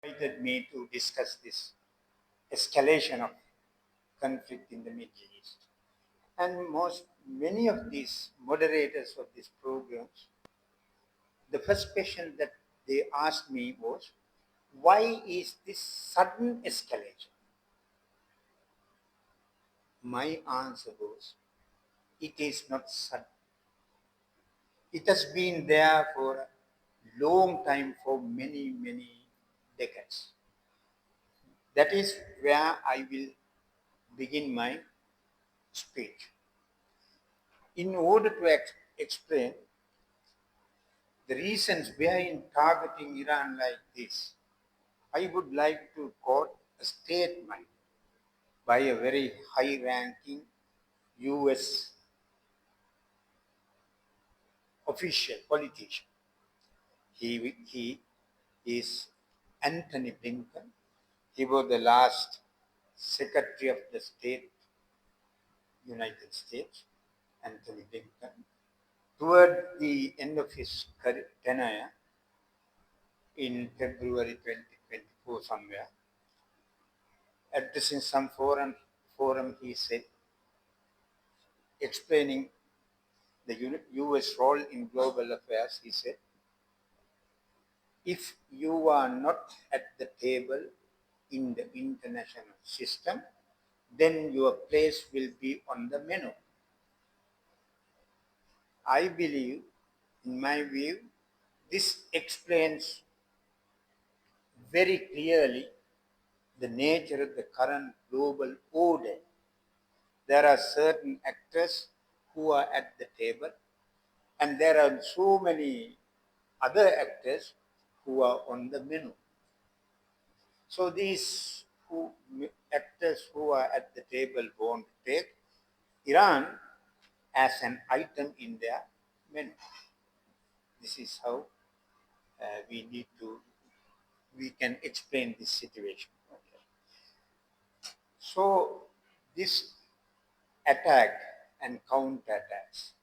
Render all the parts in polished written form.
Invited me to discuss this escalation of conflict in the Middle East. And many of these moderators of these programs, the first question that they asked me was, why is this sudden escalation? My answer was, it is not sudden. It has been there for a long time, for many, many decades. That is where I will begin my speech. In order to explain the reasons behind targeting Iran like this, I would like to quote a statement by a very high ranking US official, politician. He is Anthony Blinken. He was the last Secretary of the State, United States, Anthony Blinken. Toward the end of his tenure in February 2024, somewhere, addressing some forum, he said, explaining the US role in global affairs, he said, if you are not at the table in the international system, then your place will be on the menu. I believe, in my view, this explains very clearly the nature of the current global order. There are certain actors who are at the table, and there are so many other actors who are on the menu. So these actors who are at the table want to take Iran as an item in their menu. This is how we can explain this situation. Okay. So this attack and counterattacks,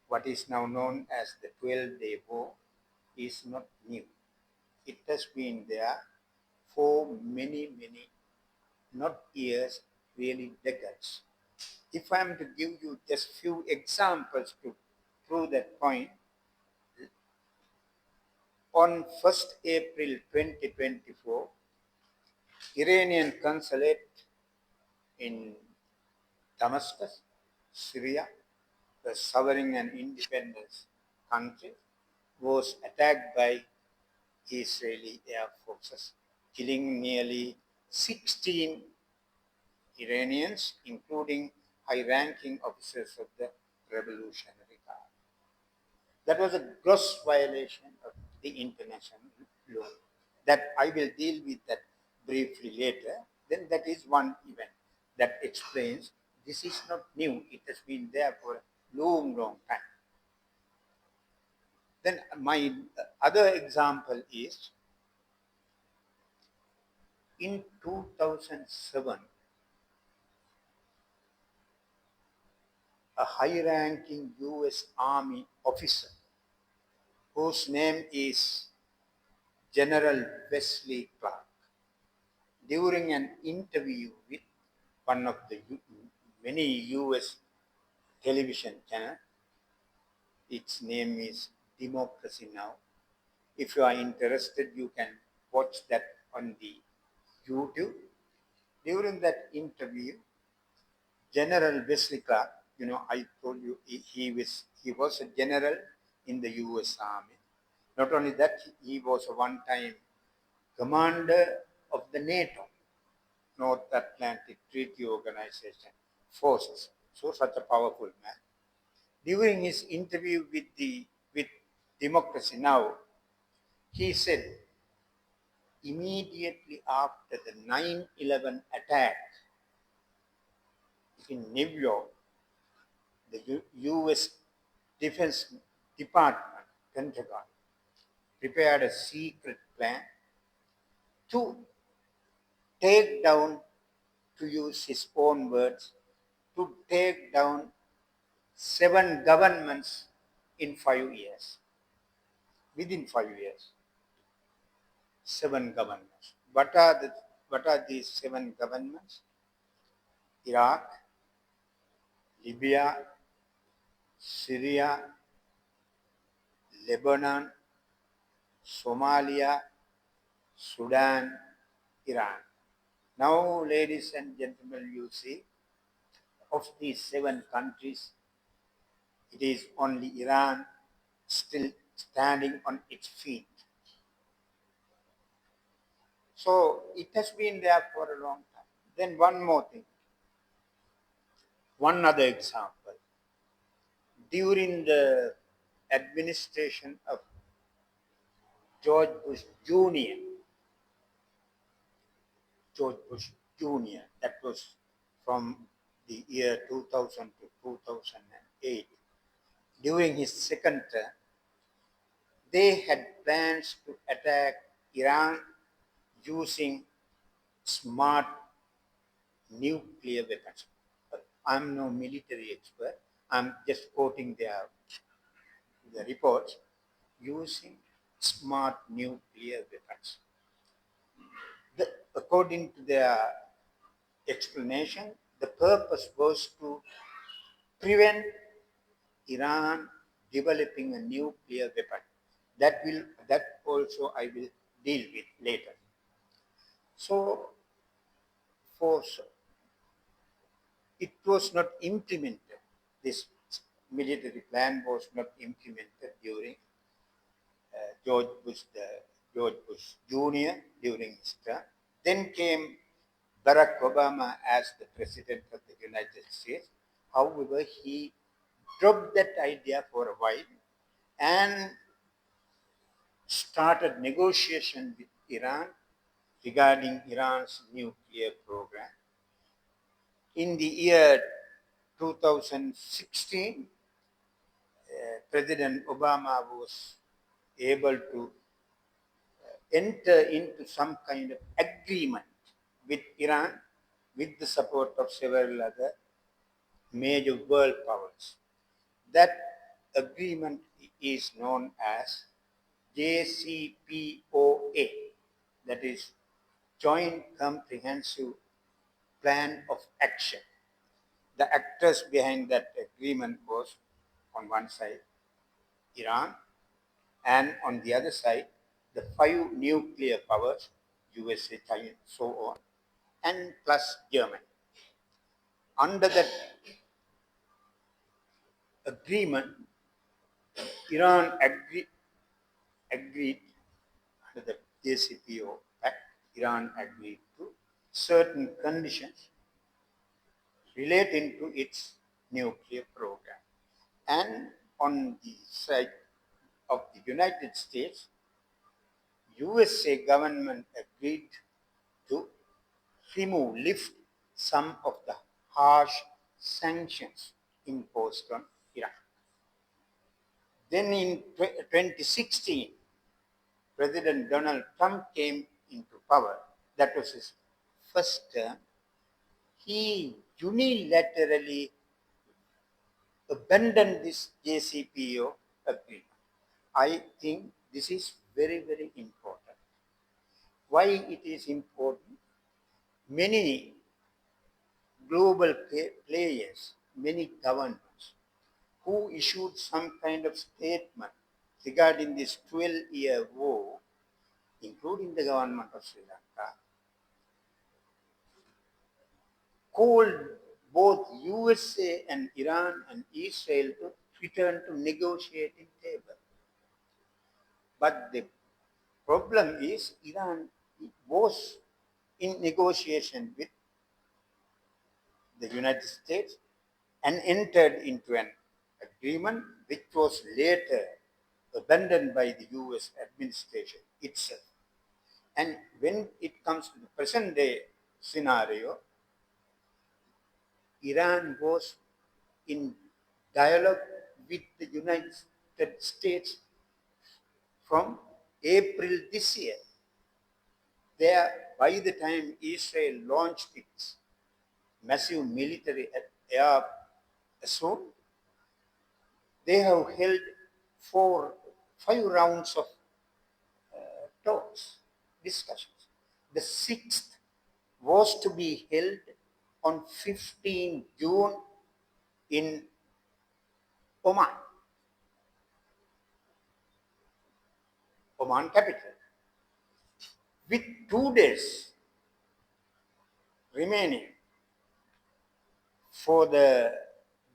what is now known as the 12-day war, is not new. It has been there for many, not years, really decades. If I am to give you just few examples to prove that point, on 1st April 2024, Iranian consulate in Damascus, Syria, the sovereign and independent country, was attacked by Israeli air forces, killing nearly 16 Iranians, including high-ranking officers of the Revolutionary Guard. That was a gross violation of the international law. That I will deal with that briefly later. Then that is one event that explains this is not new. It has been there for a long, long time. Then my other example is in 2007, a high-ranking US Army officer whose name is General Wesley Clark, during an interview with one of the many US television channels, its name is Democracy Now. If you are interested, you can watch that on the YouTube. During that interview, General Wesley Clark, I told you he was a general in the US Army. Not only that, he was a one-time commander of the NATO, North Atlantic Treaty Organization forces. So such a powerful man. During his interview with Democracy Now, he said immediately after the 9/11 attack in New York, the US Defense Department, Pentagon, prepared a secret plan to take down, to use his own words, to take down 7 governments in 5 years, within 5 years. 7 governments. What are these 7 governments? Iraq, Libya, Syria, Lebanon, Somalia, Sudan, Iran. Now, ladies and gentlemen, you see, of these 7 countries, it is only Iran still standing on its feet. So it has been there for a long time. Then one more thing, one other example. During the administration of George Bush Jr., that was from the year 2000 to 2008, during his second term, they had plans to attack Iran using smart nuclear weapons. I'm no military expert. I'm just quoting the reports, using smart nuclear weapons. According to their explanation, the purpose was to prevent Iran developing a nuclear weapon. That also I will deal with later. So, for it was not implemented. This military plan was not implemented during George Bush Jr. during his term. Then came Barack Obama as the president of the United States. However, he dropped that idea for a while and started negotiation with Iran regarding Iran's nuclear program. In the year 2016, President Obama was able to enter into some kind of agreement with Iran with the support of several other major world powers. That agreement is known as JCPOA, that is Joint Comprehensive Plan of Action. The actors behind that agreement was, on one side, Iran, and on the other side, the 5 nuclear powers, USA, China, so on, and plus Germany. Under that agreement, Iran agreed under the JCPO Act, Iran agreed to certain conditions relating to its nuclear program. And on the side of the United States, USA government agreed to lift some of the harsh sanctions imposed on Iran. Then in 2016, President Donald Trump came into power. That was his first term. He unilaterally abandoned this JCPO agreement. I think this is very, very important. Why it is important? Many global players, many governments who issued some kind of statement regarding this 12-year war, including the government of Sri Lanka, called both USA and Iran and Israel to return to negotiating table. But the problem is Iran was in negotiation with the United States and entered into an agreement which was later abandoned by the US administration itself. And when it comes to the present day scenario, Iran was in dialogue with the United States from April this year. There, by the time Israel launched its massive military air assault, they have held 5 rounds of talks. discussions. The sixth was to be held on 15 June in Oman, Oman capital, with 2 days remaining for the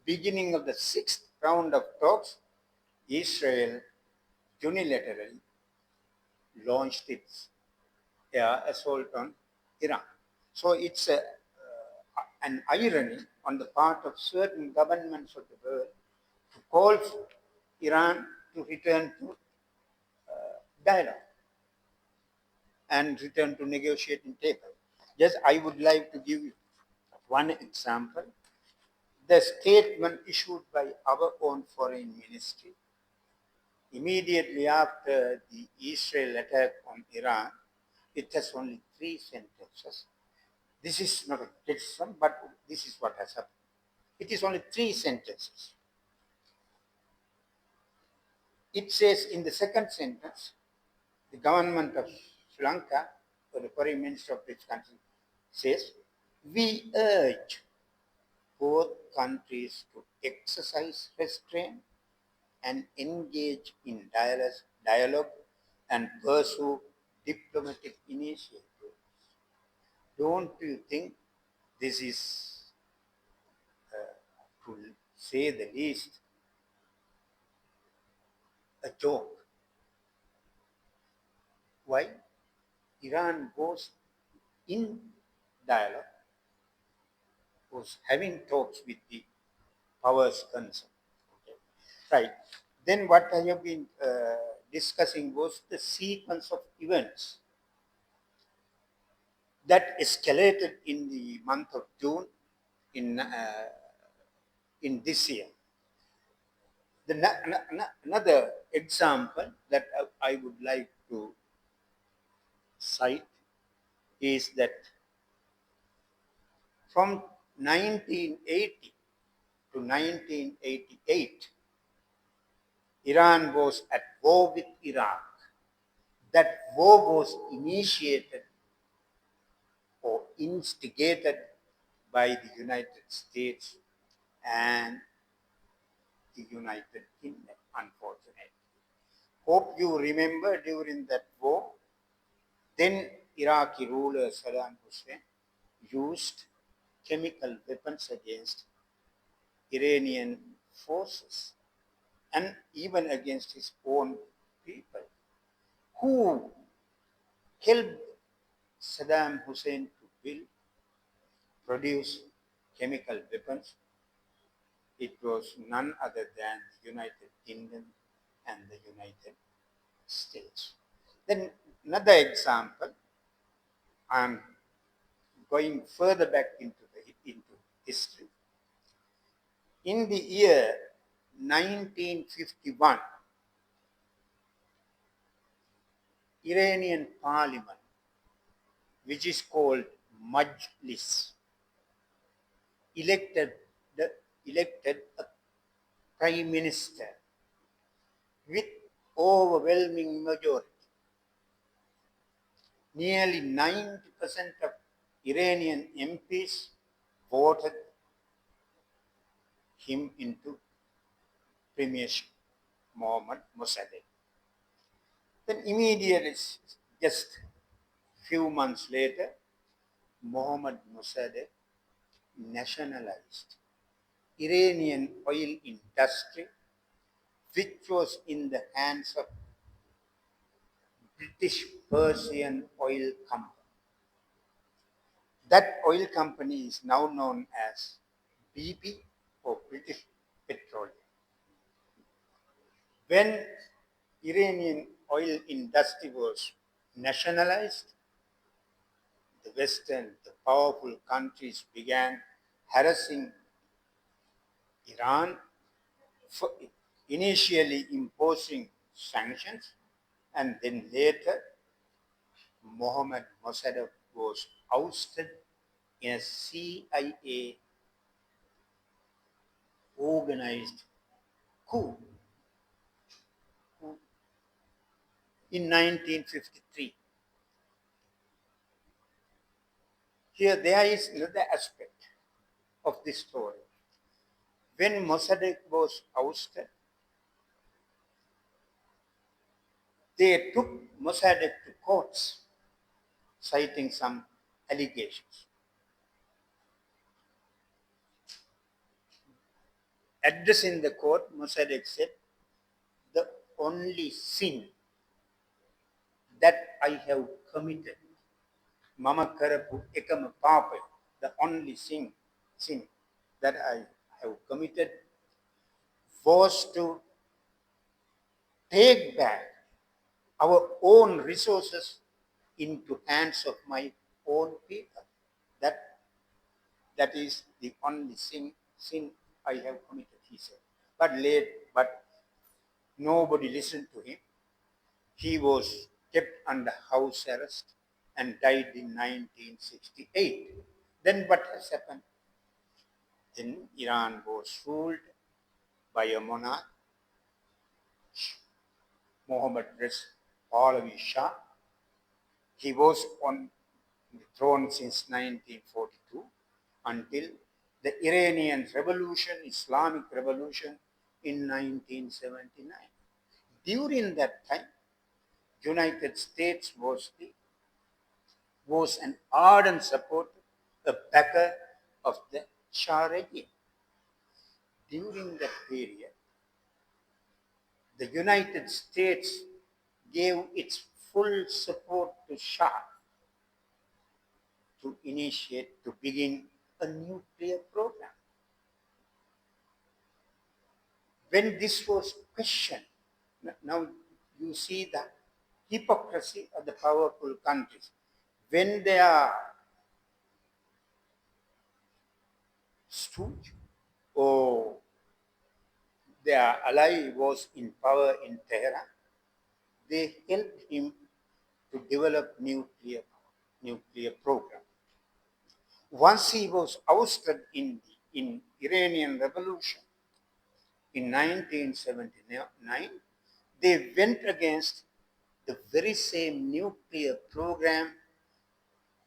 beginning of the sixth round of talks. Israel unilaterally launched its air assault on Iran. So it's an irony on the part of certain governments of the world to call for Iran to return to dialogue and return to negotiating table. Just I would like to give you one example. The statement issued by our own foreign ministry immediately after the Israel attack on Iran, it has only 3 sentences. This is not a criticism, but this is what has happened. It is only 3 sentences. It says in the second sentence, the government of Sri Lanka, or the foreign minister of this country, says, we urge both countries to exercise restraint and engage in dialogue and pursue diplomatic initiatives. Don't you think this is, to say the least, a joke? Why? Iran was in dialogue, was having talks with the powers concerned. Okay. Right. Then what I have been discussing was the sequence of events that escalated in the month of June in this year. Another example that I would like to cite is that from 1980 to 1988, Iran was at war with Iraq. That war was initiated or instigated by the United States and the United Kingdom, unfortunately. Hope you remember during that war, then Iraqi ruler Saddam Hussein used chemical weapons against Iranian forces and even against his own people, who helped Saddam Hussein to produce chemical weapons. It was none other than the United Kingdom and the United States. Then another example, I'm going further back into history. In the year 1951, Iranian parliament, which is called Majlis, elected a prime minister with overwhelming majority. Nearly 90% of Iranian MPs voted him into premiership, Mohammad Mossadegh. Then immediately, just few months later, Mohammad Mossadegh nationalized Iranian oil industry, which was in the hands of British Persian Oil Company. That oil company is now known as BP, or British Petroleum. When Iranian oil industry was nationalized, the Western, the powerful countries began harassing Iran, for initially imposing sanctions, and then later Mohammad Mossadegh was ousted in a CIA organized coup in 1953. Here, there is another aspect of this story. When Mossadegh was ousted, they took Mossadegh to courts, citing some allegations. Addressing the court, Mossadegh said, "The only sin that I have committed, Mama Karapu Ekama Papa, the only sin that I have committed was to take back our own resources into hands of my own people. That that is the only sin I have committed," he said. But nobody listened to him. He was kept under house arrest and died in 1968. Then what has happened? Then Iran was ruled by a monarch, Mohammad Reza Pahlavi Shah. He was on the throne since 1942 until the Iranian Revolution, Islamic Revolution in 1979. During that time, United States was an ardent supporter, a backer of the Shah regime. During that period, the United States gave its full support to Shah to begin a nuclear program. When this was questioned, now you see the hypocrisy of the powerful countries. When they are stooge or their ally was in power in Tehran, they helped him to develop nuclear program. Once he was ousted in Iranian Revolution in 1979, they went against the very same nuclear program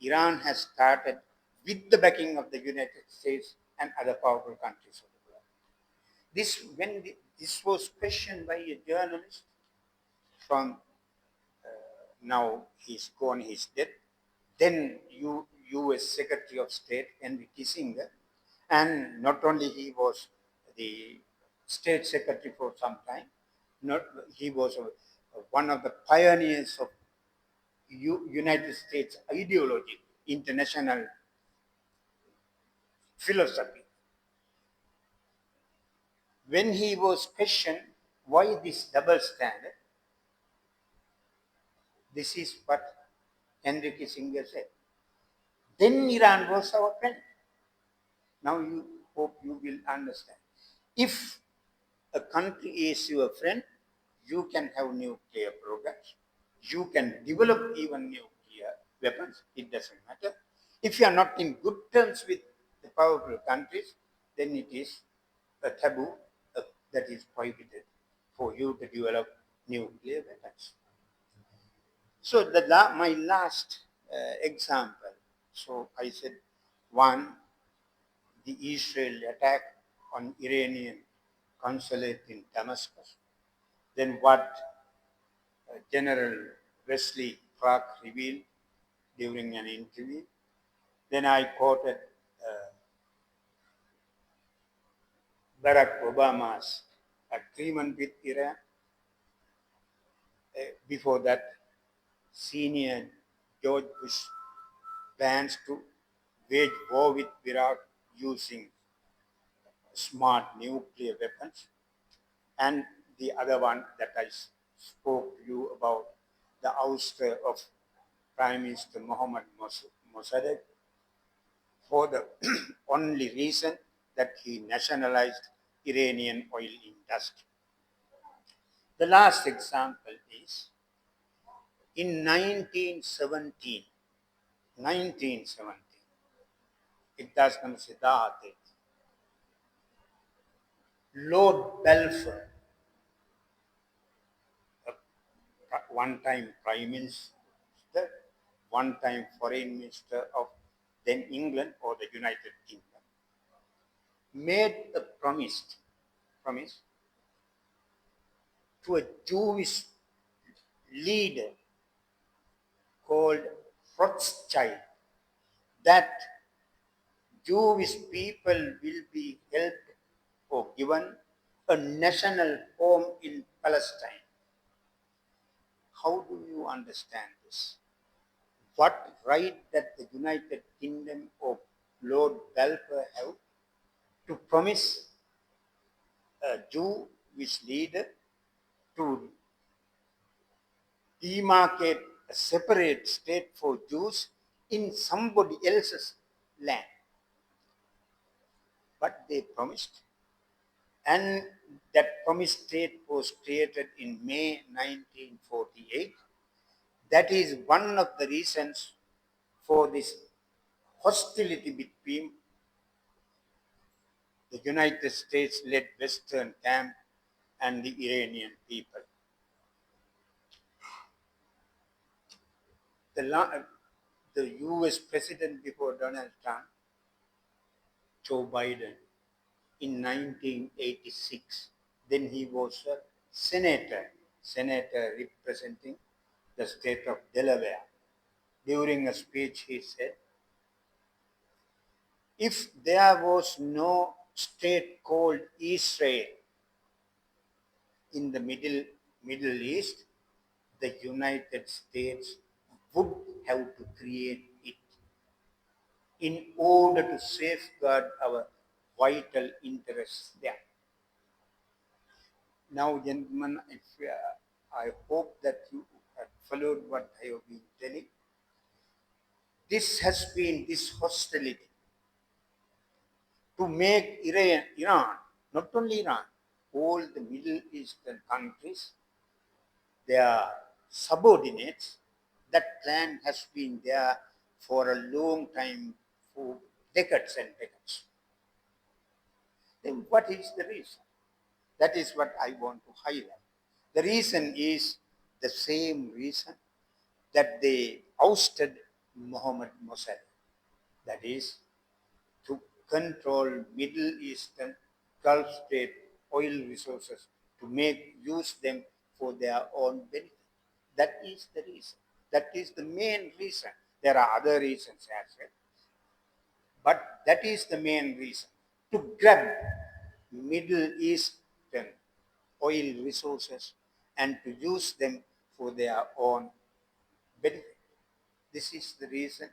Iran has started with the backing of the United States and other powerful countries of the world. This was questioned by a journalist from now he's gone, he's dead. Then U.S. Secretary of State Henry Kissinger, and not only he was the State Secretary for some time, not he was one of the pioneers of United States ideology, international philosophy. When he was questioned why this double standard, this is what Henry Kissinger said. Then Iran was our friend. Now you hope you will understand. If a country is your friend, you can have nuclear programs. You can develop even nuclear weapons. It doesn't matter. If you are not in good terms with the powerful countries, then it is a taboo that is prohibited for you to develop nuclear weapons. So my last example. So I said one, the Israel attack on Iranian consulate in Damascus. Then what General Wesley Clark revealed during an interview. Then I quoted Barack Obama's agreement with Iran. Before that, senior George Bush plans to wage war with Iraq using smart nuclear weapons. And the other one that I spoke to you about, the ouster of Prime Minister Mohammad Mossadegh for the only reason that he nationalized Iranian oil industry. The last example is in 1917, Iktaskan Siddharth, Lord Balfour, one time Prime Minister, one time Foreign Minister of then England or the United Kingdom, made a promise to a Jewish leader called Rothschild that Jewish people will be helped or given a national home in Palestine. How do you understand this? What right that the United Kingdom of Lord Balfour have to promise a Jewish leader to demarcate a separate state for Jews in somebody else's land? But they promised, and that promised state was created in May 1948. That is one of the reasons for this hostility between the United States-led Western camp and the Iranian people. The US President before Donald Trump, Joe Biden, in 1986, then he was a senator representing the state of Delaware. During a speech, he said, if there was no state called Israel in the Middle East, the United States would have to create it in order to safeguard our vital interests there. Now, gentlemen, I hope that you have followed what I have been telling. This has been this hostility to make Iran, not only Iran, all the Middle Eastern countries, their subordinates. That plan has been there for a long time, for decades and decades. Then what is the reason? That is what I want to highlight. The reason is the same reason that they ousted Mohammed Mossadegh. That is, to control Middle Eastern Gulf state oil resources to use them for their own benefit. That is the reason. That is the main reason. There are other reasons as well, but that is the main reason. To grab Middle Eastern oil resources and to use them for their own benefit. This is the reason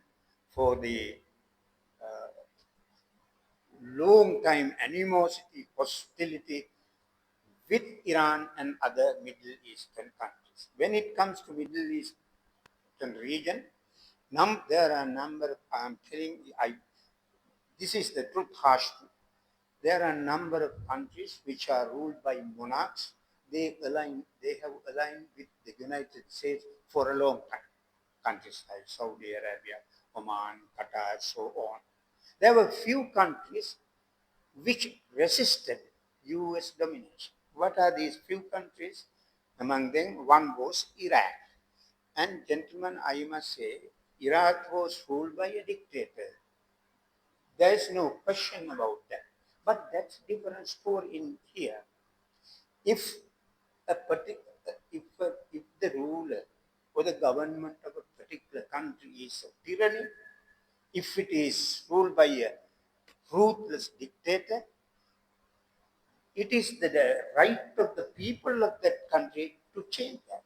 for the long time animosity, hostility with Iran and other Middle Eastern countries. When it comes to Middle Eastern region, there are a number of, I'm telling you, this is the truth, harsh truth. There are a number of countries which are ruled by monarchs. They have aligned with the United States for a long time. Countries like Saudi Arabia, Oman, Qatar, so on. There were few countries which resisted US domination. What are these few countries? Among them, one was Iraq. And gentlemen, I must say, Iraq was ruled by a dictator. There is no question about that. But that's a different story in here. If if the ruler or the government of a particular country is a tyranny, if it is ruled by a ruthless dictator, it is the right of the people of that country to change that.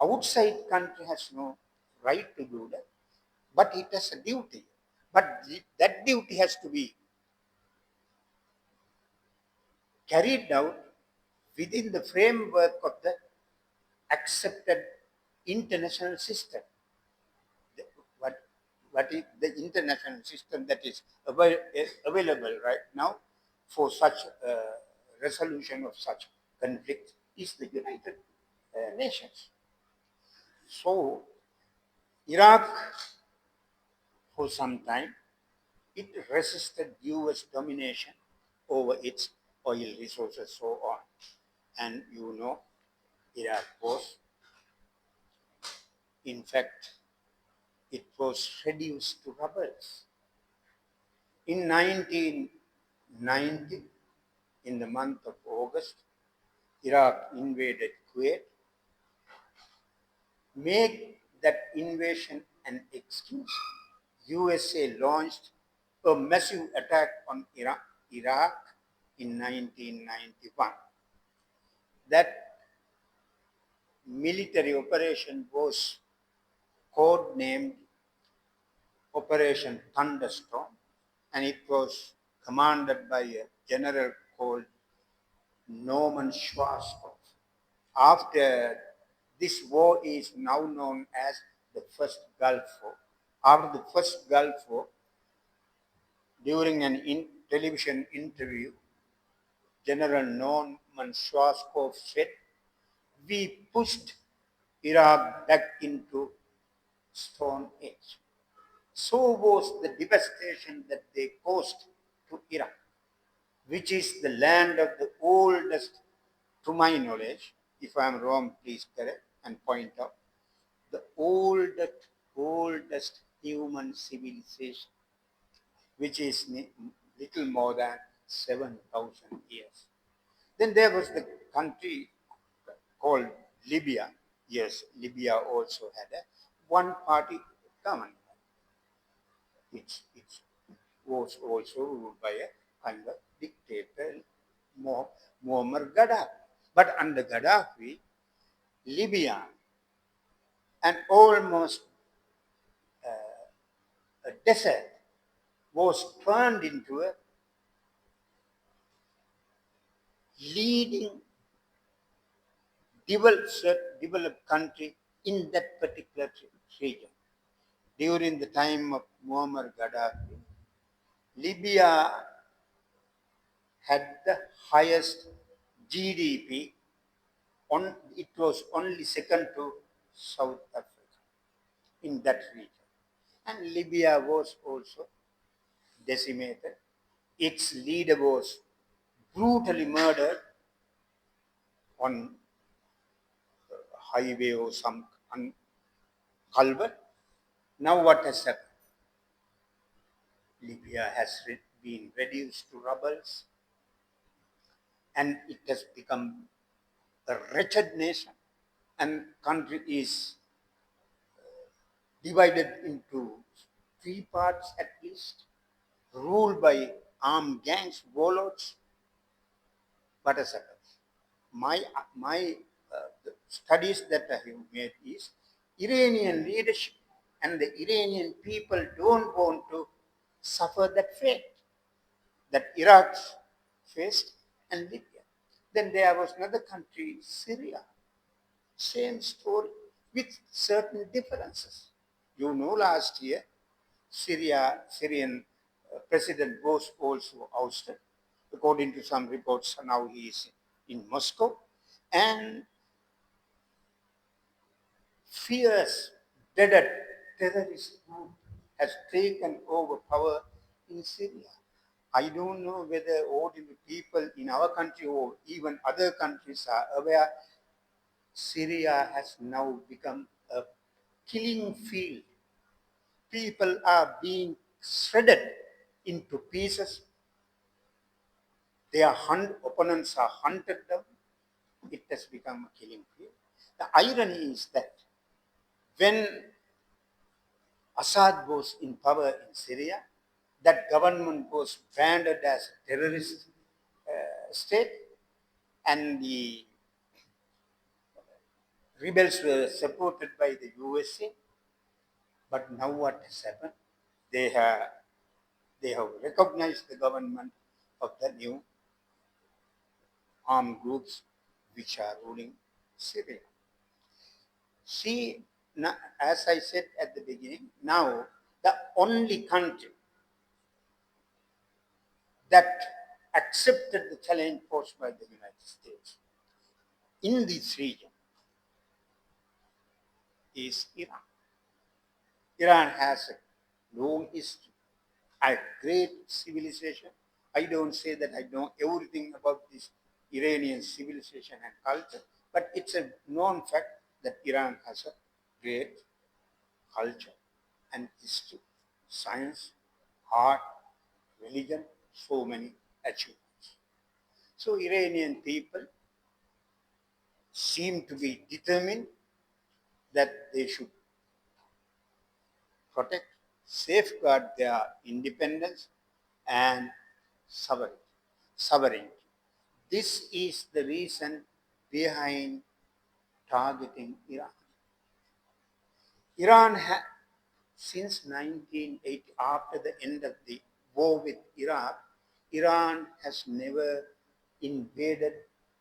Outside country has no right to do that, but it has a duty. But that duty has to be carried out within the framework of the accepted international system. What, what is the international system that is available right now for such resolution of such conflict is the United Nations. So, Iraq, for some time, it resisted US domination over its oil resources, so on. And you know, Iraq was, in fact, it was reduced to rubbles. In 1990, in the month of August, Iraq invaded Kuwait. Make that invasion an excuse. USA launched a massive attack on Iraq in 1991. That military operation was codenamed Operation Thunderstorm, and it was commanded by a general called Norman Schwarzkopf. After this war is now known as the First Gulf War. After the First Gulf War, during an television interview, General Norman Schwarzkopf said, "We pushed Iraq back into Stone Age." So was the devastation that they caused to Iraq, which is the land of the oldest, to my knowledge, if I am wrong, please correct and point out, the oldest human civilization, which is little more than 7,000 years. Then there was the country called Libya. Yes, Libya also had a one-party government. It was also ruled by a kind of dictator, Muammar Gaddafi. But under Gaddafi, Libya, and almost a desert, was turned into a leading developed country in that particular region. During the time of Muammar Gaddafi, Libya had the highest GDP. It was only second to South Africa in that region. And Libya was also decimated. Its leader was brutally murdered on highway or some culvert. Now what has happened? Libya has been reduced to rubbles, and it has become a wretched nation, and country is divided into three parts at least, ruled by armed gangs, warlords. What has happened? My studies that I have made is Iranian leadership and the Iranian people don't want to suffer that fate that Iraq faced and Libya. Then there was another country, Syria. Same story with certain differences. You know, last year, Syrian president was also ousted. According to some reports, now he is in Moscow. And fierce, dreaded terrorist group has taken over power in Syria. I don't know whether ordinary people in our country or even other countries are aware. Syria has now become a killing field. People are being shredded into pieces. Their opponents are hunted down. It has become a killing field. The irony is that when Assad was in power in Syria, that government was branded as a terrorist state, and the rebels were supported by the USA. But now what has happened? They have, they have recognized the government of the new armed groups which are ruling Syria. See, as I said at the beginning, now the only country that accepted the challenge posed by the United States in this region is Iran. Iran has a long history, a great civilization. I don't say that I know everything about this Iranian civilization and culture, but it's a known fact that Iran has a great culture. and history, science, art, religion, so many achievements. So Iranian people seem to be determined that they should protect, safeguard their independence and sovereignty. This is the reason behind targeting Iran. Iran since 1980, after the end of the war with Iraq, Iran has never invaded,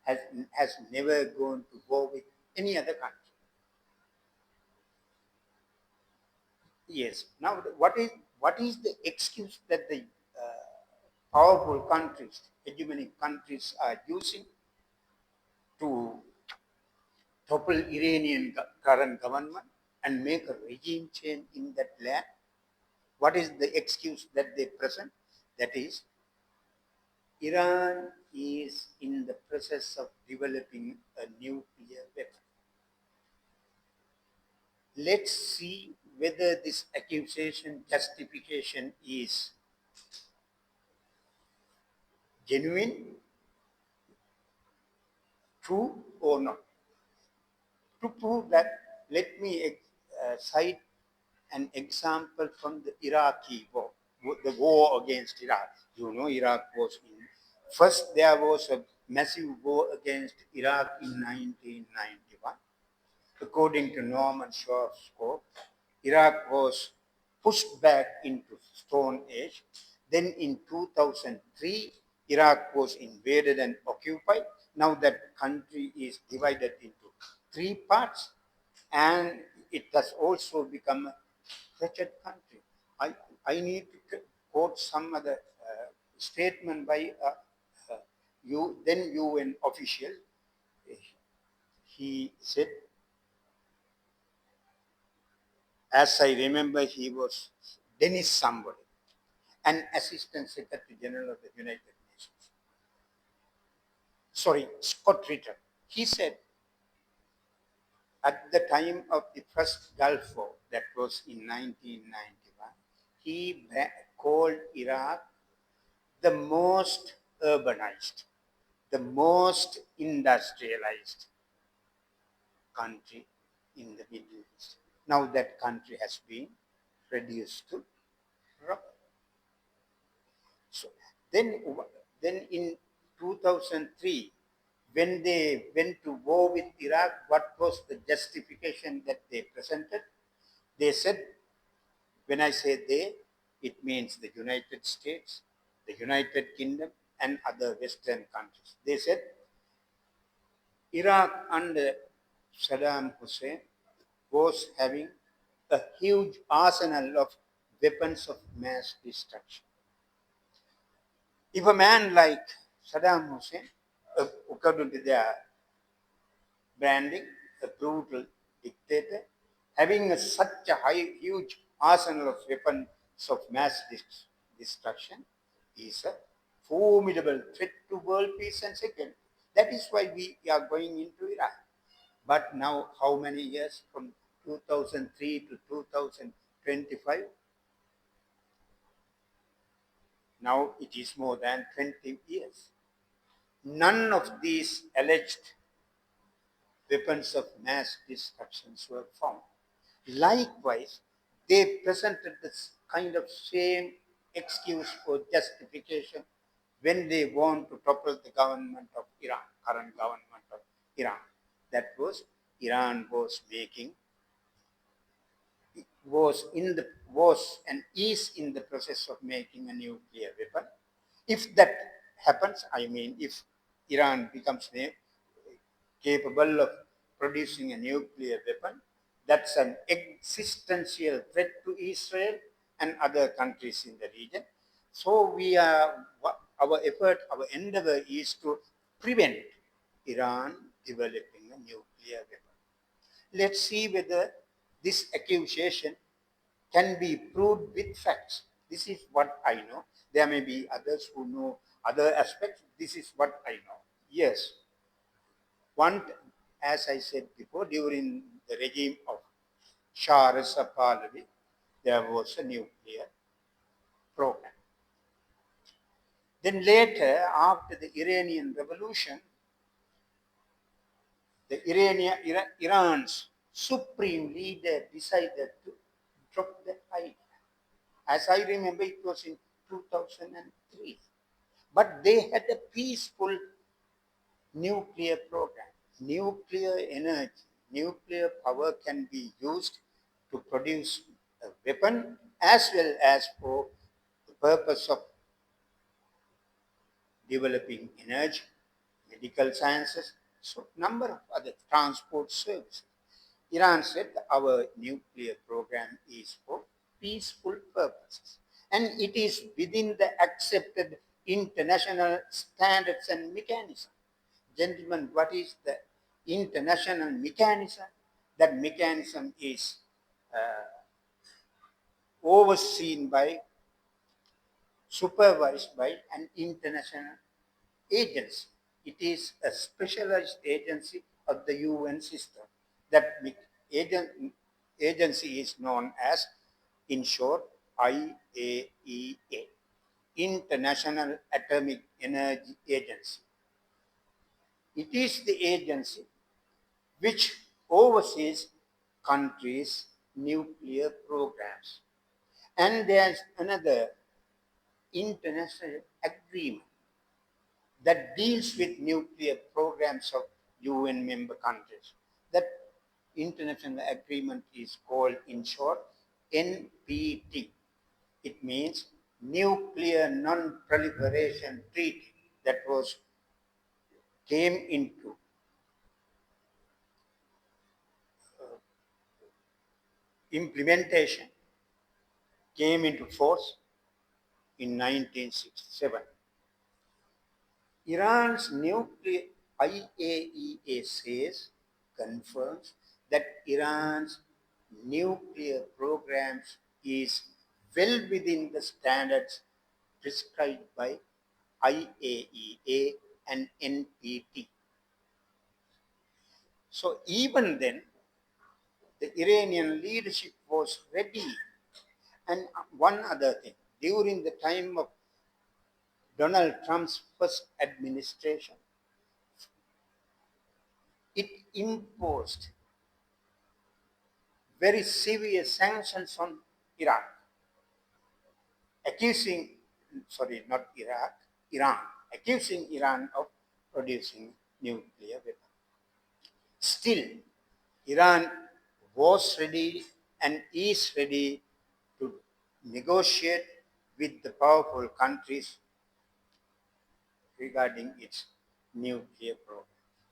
has never gone to war with any other country. Yes. Now, what is the excuse that the powerful countries, hegemonic countries, are using to topple Iranian current government and make a regime change in that land? What is the excuse that they present? That is, Iran is in the process of developing a nuclear weapon. Let's see whether this accusation justification is genuine, true, or not. To prove that, let me cite an example from the Iraqi war, the war against Iraq. You know, Iraq was in. First, there was a massive war against Iraq in 1991. According to Norman Shaw's scope, Iraq was pushed back into Stone Age. Then in 2003, Iraq was invaded and occupied. Now that country is divided into three parts, and it has also become a wretched country. I, I need to quote some other statement by then UN official. He said, as I remember, he was Dennis somebody, an Assistant Secretary General of the United Nations. Sorry, Scott Ritter. He said, at the time of the first Gulf War, that was in 1991, he called Iraq the most urbanized, the most industrialized country in the Middle East. Now that country has been reduced to rubble. So then, then in 2003, when they went to war with Iraq, what was the justification that they presented? They said, when I say they, it means the United States, the United Kingdom, and other Western countries. They said, Iraq under Saddam Hussein was having a huge arsenal of weapons of mass destruction. If a man like Saddam Hussein, according to their branding, a brutal dictator, having such a huge arsenal of weapons of mass destruction, is a formidable threat to world peace and security. That is why we are going into Iraq. But now, how many years from 2003 to 2025? Now it is more than 20 years. None of these alleged weapons of mass destruction were found. Likewise, they presented this kind of same excuse or justification when they want to topple the government of Iran, current government of Iran. That was, Iran was making, was and is in the process of making a nuclear weapon. If that happens, I mean, if Iran becomes capable of producing a nuclear weapon, that's an existential threat to Israel and other countries in the region. So our effort, our endeavor is to prevent Iran developing a nuclear weapon. Let's see whether this accusation can be proved with facts. This is what I know. There may be others who know other aspects. This is what I know. Yes, one, as I said before, during the regime of Shah Reza Pahlavi, there was a nuclear program. Then later, after the Iranian Revolution, Iran's supreme leader decided to drop the idea. As I remember, it was in 2003. But they had a peaceful nuclear program. Nuclear energy, nuclear power can be used to produce a weapon as well as for the purpose of developing energy, medical sciences, so number of other transport services. Iran said our nuclear program is for peaceful purposes and it is within the accepted international standards and mechanisms. Gentlemen, what is the international mechanism? That mechanism is overseen by, supervised by an international agency. It is a specialized agency of the UN system. That agency is known as, in short, IAEA, International Atomic Energy Agency. It is the agency which oversees countries' nuclear programs. And there's another international agreement that deals with nuclear programs of UN member countries. That international agreement is called, in short, NPT. It means Nuclear Non-Proliferation Treaty. That was came into implementation, came into force in 1967. Iran's nuclear IAEA says, confirms that Iran's nuclear programs is well within the standards prescribed by IAEA and NPT. So even then, the Iranian leadership was ready. And one other thing, during the time of Donald Trump's first administration, it imposed very severe sanctions on Iraq, accusing, sorry, not Iraq, Iran, accusing Iran of producing nuclear weapons. Still, Iran was ready and is ready to negotiate with the powerful countries regarding its nuclear program.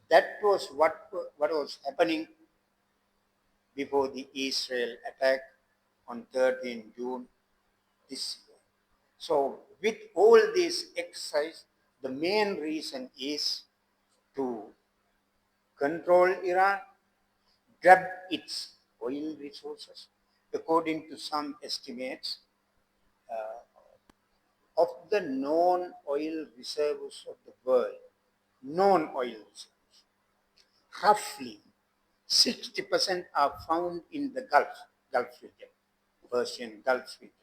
That was what was happening before the Israel attack on 13 June this year. So with all this exercise, the main reason is to control Iran, grab its oil resources. According to some estimates, of the known oil reserves of the world, known oil reserves, roughly 60% are found in the Gulf region, Persian Gulf region,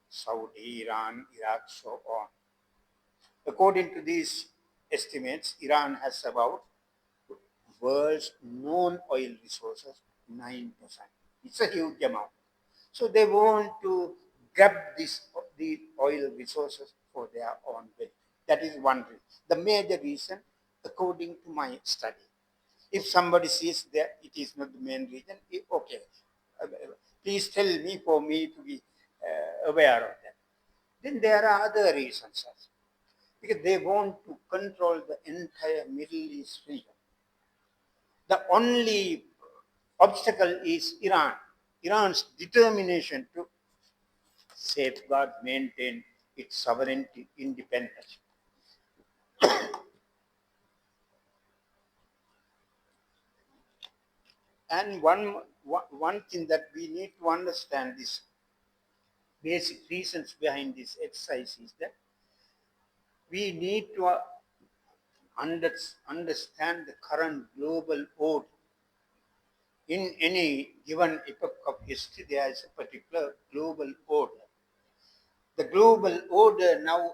Saudi, Iran, Iraq, so on. According to these estimates, Iran has about world's known oil resources 9%. It's a huge amount. So they want to grab the oil resources for their own benefit. That is one reason. The major reason, according to my study. If somebody says that it is not the main reason, okay. Please tell me for me to be aware of that. Then there are other reasons as well. Because they want to control the entire Middle East region. The only obstacle is Iran. Iran's determination to safeguard, maintain its sovereignty, independence. And one thing that we need to understand is basic reasons behind this exercise is that we need to understand the current global order. In any given epoch of history, there is a particular global order. The global order now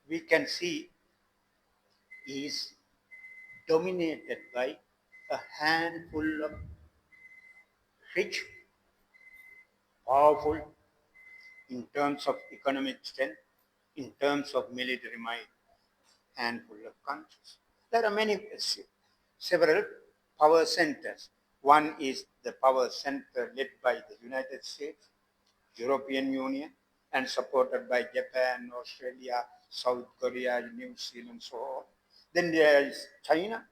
we can see is dominated by a handful of rich, powerful, in terms of economic strength, in terms of military might, handful of countries. There are several power centers. One is the power center led by the United States, European Union, and supported by Japan, Australia, South Korea, New Zealand, so on. Then there is China.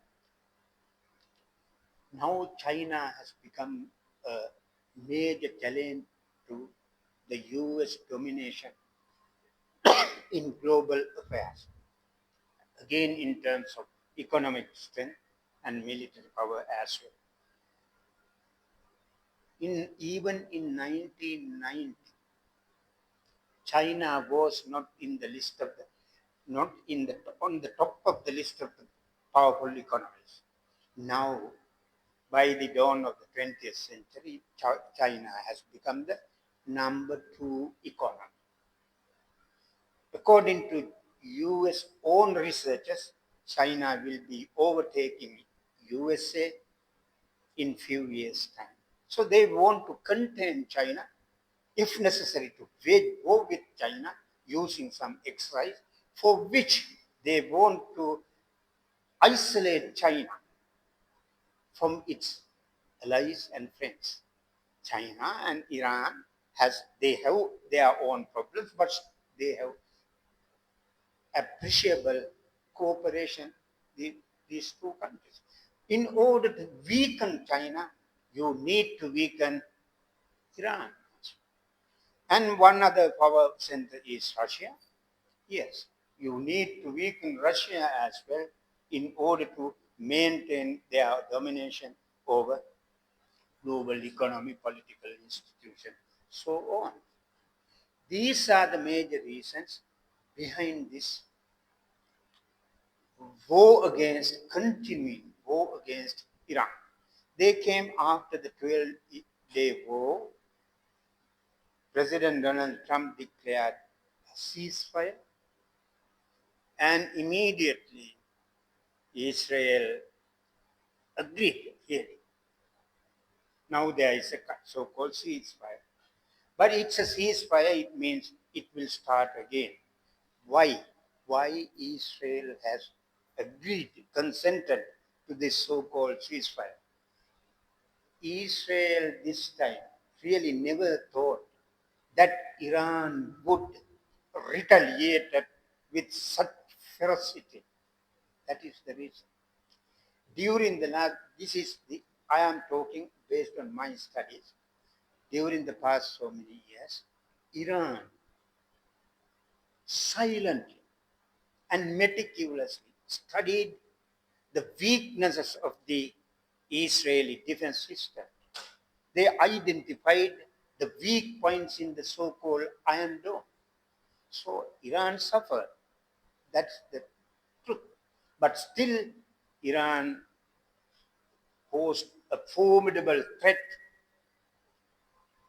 Now China has become a major challenge to the US domination in global affairs, again in terms of economic strength and military power as well. Even in 1990, China was not in the list of the not in the on the top of the list of the powerful economies. Now, by the dawn of the 20th century, China has become the number two economy. According to US own researchers, China will be overtaking USA in few years' time. So they want to contain China, if necessary, to wage war with China using some exercise, for which they want to isolate China from its allies and friends. China and Iran they have their own problems, but they have appreciable cooperation with these two countries. In order to weaken China, you need to weaken Iran. And one other power center is Russia. Yes, you need to weaken Russia as well in order to maintain their domination over global economy, political institutions, so on. These are the major reasons behind this continuing war against Iran. They came after the 12-day war. President Donald Trump declared a ceasefire, and immediately Israel agreed. Really. Now there is a so-called ceasefire. But it's a ceasefire, it means it will start again. Why? Why Israel has agreed, consented to this so-called ceasefire? Israel this time really never thought that Iran would retaliate with such ferocity. That is the reason. During the last, I am talking based on my studies. During the past so many years, Iran silently and meticulously studied the weaknesses of the Israeli defense system. They identified the weak points in the so-called Iron Dome. So Iran suffered. That's the truth. But still, Iran posed a formidable threat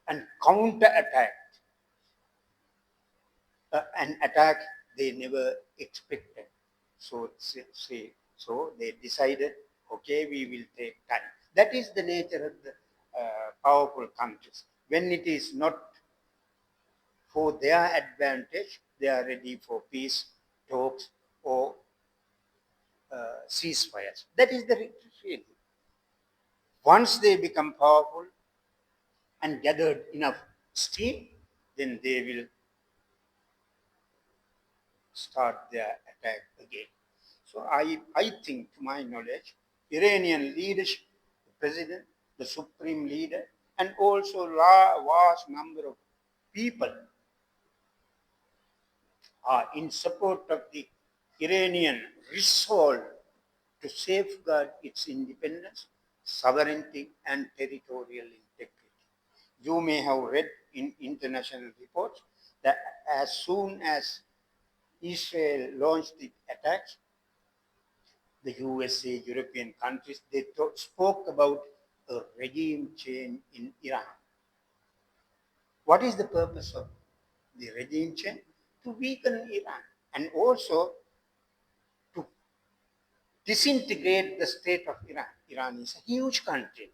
and counterattacked an attack they never expected. So they decided, okay, we will take time. That is the nature of the powerful countries. When it is not for their advantage, they are ready for peace talks or ceasefires. That is the reality. Once they become powerful and gathered enough steam, then they will start their attack again. So I think, to my knowledge, Iranian leadership, the president, the supreme leader, and also vast number of people are in support of the Iranian resolve to safeguard its independence, sovereignty, and territorial integrity. You may have read in international reports that as soon as Israel launched the attacks, the USA, European countries, they spoke about a regime change in Iran. What is the purpose of the regime change? To weaken Iran and also to disintegrate the state of Iran. Iran is a huge country.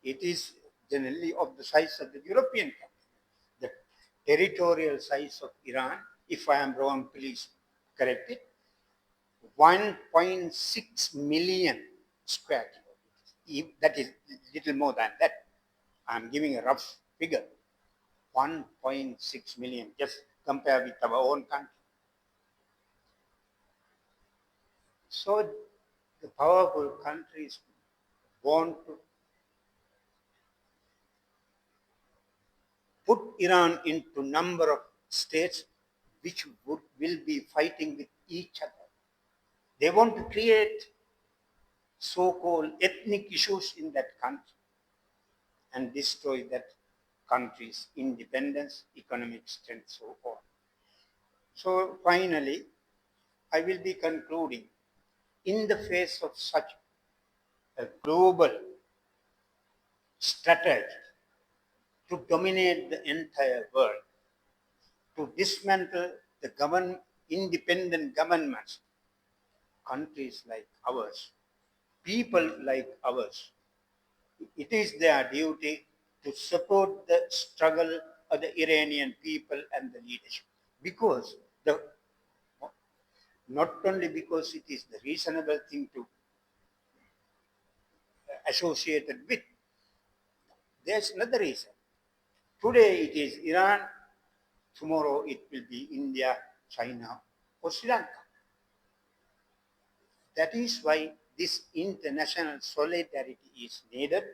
It is generally of the size of the European country. The territorial size of Iran, if I am wrong, please correct it, 1.6 million square kilometers. That is little more than that. I'm giving a rough figure. 1.6 million, just compare with our own country. So the powerful countries want to put Iran into number of states which will be fighting with each other. They want to create so-called ethnic issues in that country and destroy that country's independence, economic strength, so on. So finally, I will be concluding, in the face of such a global strategy to dominate the entire world, to dismantle the independent governments, countries like ours, people like ours, it is their duty to support the struggle of the Iranian people and the leadership. Because not only because it is the reasonable thing to associate it with, there's another reason. Today it is Iran, tomorrow it will be India, China, or Sri Lanka. That is why this international solidarity is needed.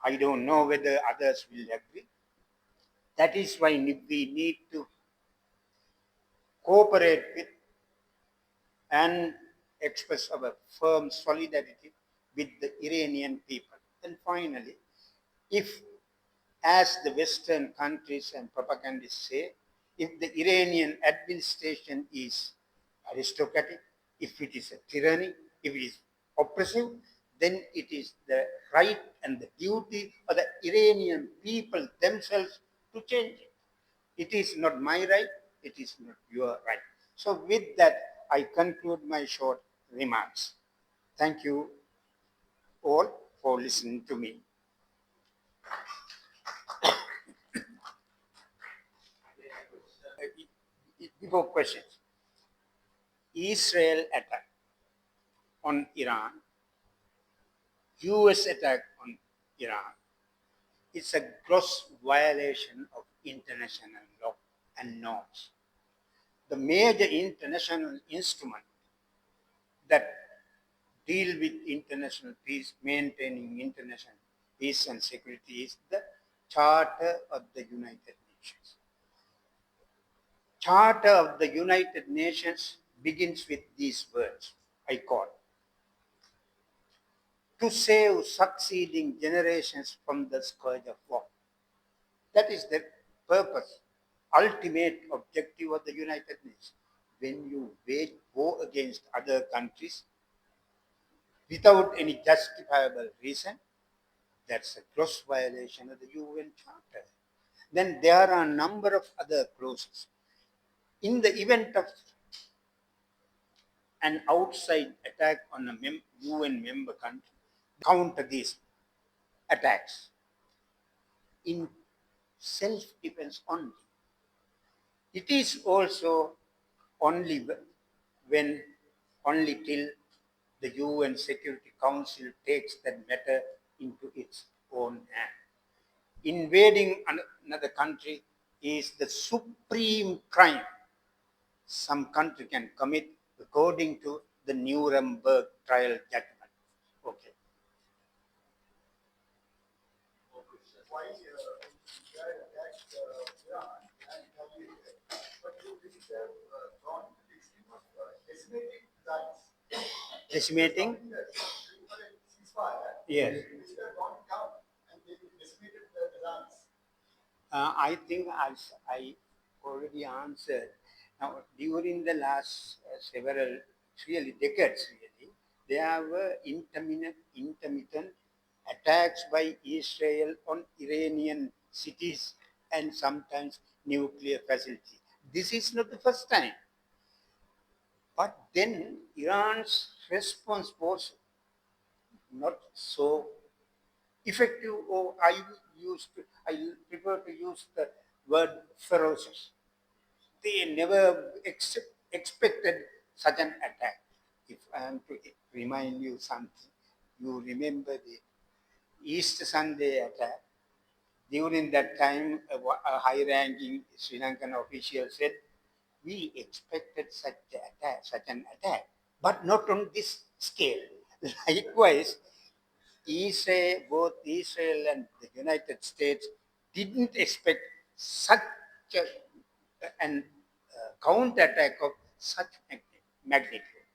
I don't know whether others will agree. That is why we need to cooperate with and express our firm solidarity with the Iranian people. And finally, if, as the Western countries and propagandists say, if the Iranian administration is aristocratic, if it is a tyranny, if it is oppressive, then it is the right and the duty of the Iranian people themselves to change it. It is not my right, it is not your right. So with that, I conclude my short remarks. Thank you all for listening to me. Before questions, Israel attack on Iran, US attack on Iran, it's a gross violation of international law and norms. The major international instrument that deal with international peace, maintaining international peace and security is the Charter of the United Nations. Charter of the United Nations begins with these words, I quote, to save succeeding generations from the scourge of war. That is the purpose, ultimate objective of the United Nations. When you wage war against other countries without any justifiable reason, that's a gross violation of the UN Charter. Then there are a number of other clauses. In the event of an outside attack on a UN member country, counter these attacks in self-defense only. It is also only when, only till the UN Security Council takes that matter into its own hand. Invading another country is the supreme crime some country can commit according to the Nuremberg trial judgment. Okay. Why Israel attacked Iran and retaliated, but you visited drawn to the extreme of decimating Zions. Decimating? Ceasefire. Yes. Visited drawn down and they decimated the Zions. I think as I already answered, now during the last several, really decades really, there were intermittent attacks by Israel on Iranian cities and sometimes nuclear facilities. This is not the first time. But then Iran's response was not so effective, or I prefer to use the word ferocious. They never expected such an attack. If I am to remind you something, you remember the Easter Sunday attack. During that time, a high-ranking Sri Lankan official said, "We expected such an attack, but not on this scale." Likewise, both Israel and the United States didn't expect such an counterattack of such magnitude.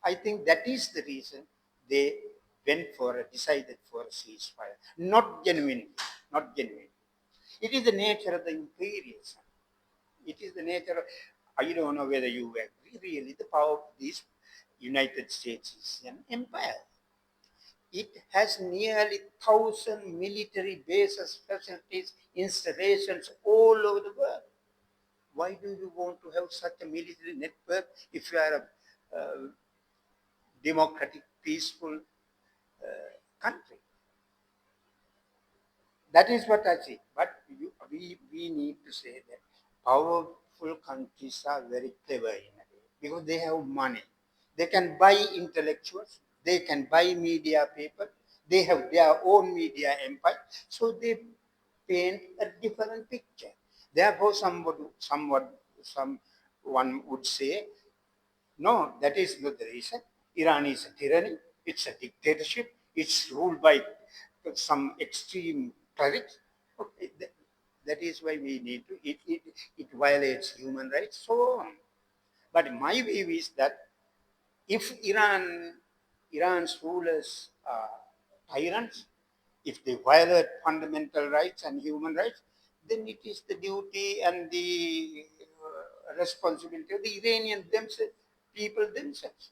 I think that is the reason they decided for a ceasefire. Not genuinely, not genuinely. It is the nature of the imperialism. It is the nature of, I don't know whether you agree, really, the power of this United States is an empire. It has nearly 1,000 military bases, facilities, installations all over the world. Why do you want to have such a military network if you are a democratic, peaceful country? That is what I say. But we need to say that powerful countries are very clever in a way because they have money. They can buy intellectuals, they can buy media people, they have their own media empire, so they paint a different picture. Therefore, someone would say, no, that is not the reason. Iran is a tyranny. It's a dictatorship. It's ruled by some extreme clerics. Okay, that is why we need to. It violates human rights, so on. But my view is that if Iran's rulers are tyrants, if they violate fundamental rights and human rights, then it is the duty and the responsibility of the Iranian themselves, people themselves.